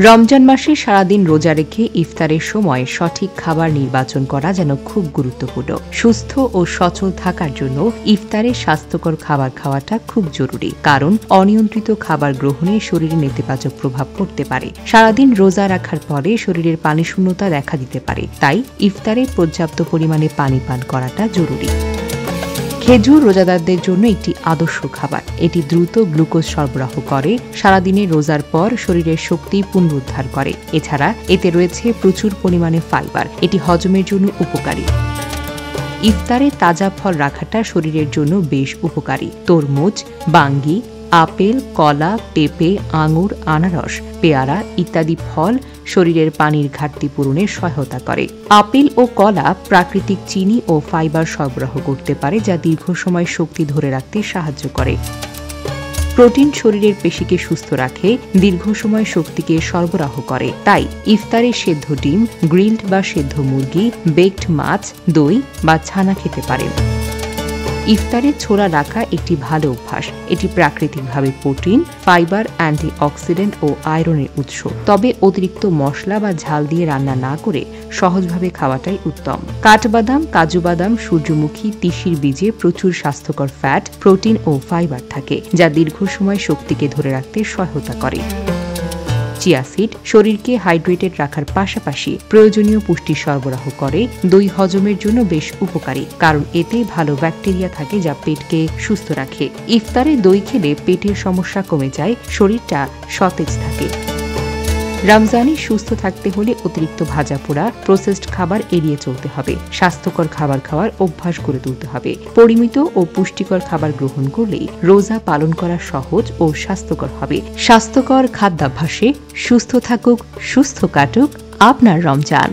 রমজান মাসে সারাদিন রোজা রেখে ইফতারের সময় সঠিক খাবার নির্বাচন করা যেন খুব গুরুত্বপূর্ণ। সুস্থ ও সচল থাকার জন্য ইফতারে স্বাস্থ্যকর খাবার খাওয়াটা খুব জরুরি, কারণ অনিয়ন্ত্রিত খাবার গ্রহণে শরীরে নেতিবাচক প্রভাব পড়তে পারে। সারাদিন রোজা রাখার পরে শরীরের পানি শূন্যতা দেখা দিতে পারে, তাই ইফতারে পর্যাপ্ত পরিমাণে পানি পান করাটা জরুরি। খেজুর রোজাদারদের জন্য একটি আদর্শ খাবার। এটি দ্রুত গ্লুকোজ সরবরাহ করে, সারাদিনে রোজার পর শরীরের শক্তি পুনরুদ্ধার করে। এছাড়া এতে রয়েছে প্রচুর পরিমাণে ফাইবার, এটি হজমের জন্য উপকারী। ইফতারে তাজা ফল রাখাটা শরীরের জন্য বেশ উপকারী। তরমুজ, বাঙ্গি, আপেল, কলা, পেঁপে, আঙুর, আনারস, পেয়ারা ইত্যাদি ফল শরীরের পানির ঘাটতি পূরণে সহায়তা করে। আপেল ও কলা প্রাকৃতিক চিনি ও ফাইবার সরবরাহ করতে পারে, যা দীর্ঘ সময় শক্তি ধরে রাখতে সাহায্য করে। প্রোটিন শরীরের পেশিকে সুস্থ রাখে, দীর্ঘ সময় শক্তিকে সরবরাহ করে। তাই ইফতারে সেদ্ধ ডিম, গ্রিলড বা সেদ্ধ মুরগি, বেকড মাছ, দই বা ছানা খেতে পারেন। ইফতারে ছোলা রাখা একটি ভালো অভ্যাস। এটি প্রাকৃতিকভাবে প্রোটিন, ফাইবার, অ্যান্টিঅক্সিডেন্ট ও আয়রনের উৎস। তবে অতিরিক্ত মশলা বা ঝাল দিয়ে রান্না না করে সহজভাবে খাওয়াটাই উত্তম। কাঠবাদাম, কাজু বাদাম, সূর্যমুখী, তিসির বীজে প্রচুর স্বাস্থ্যকর ফ্যাট, প্রোটিন ও ফাইবার থাকে, যা দীর্ঘ সময় শক্তিকে ধরে রাখতে সহায়তা করে। চিয়া সিড শরীরকে হাইড্রেটেড রাখার পাশাপাশি প্রয়োজনীয় পুষ্টি সরবরাহ করে। দই হজমের জন্য বেশ উপকারী, কারণ এতে ভালো ব্যাকটেরিয়া থাকে যা পেটকে সুস্থ রাখে। ইফতারে দই খেলে পেটের সমস্যা কমে যায়, শরীরটা সতেজ থাকে। রমজানে সুস্থ থাকতে হলে অতিরিক্ত ভাজা পোড়া, প্রসেসড খাবার এড়িয়ে চলতে হবে। স্বাস্থ্যকর খাবার খাওয়ার অভ্যাস গড়ে তুলতে হবে। পরিমিত ও পুষ্টিকর খাবার গ্রহণ করলেই রোজা পালন করা সহজ ও স্বাস্থ্যকর হবে। স্বাস্থ্যকর খাদ্যাভ্যাসে সুস্থ থাকুক, সুস্থ কাটুক আপনার রমজান।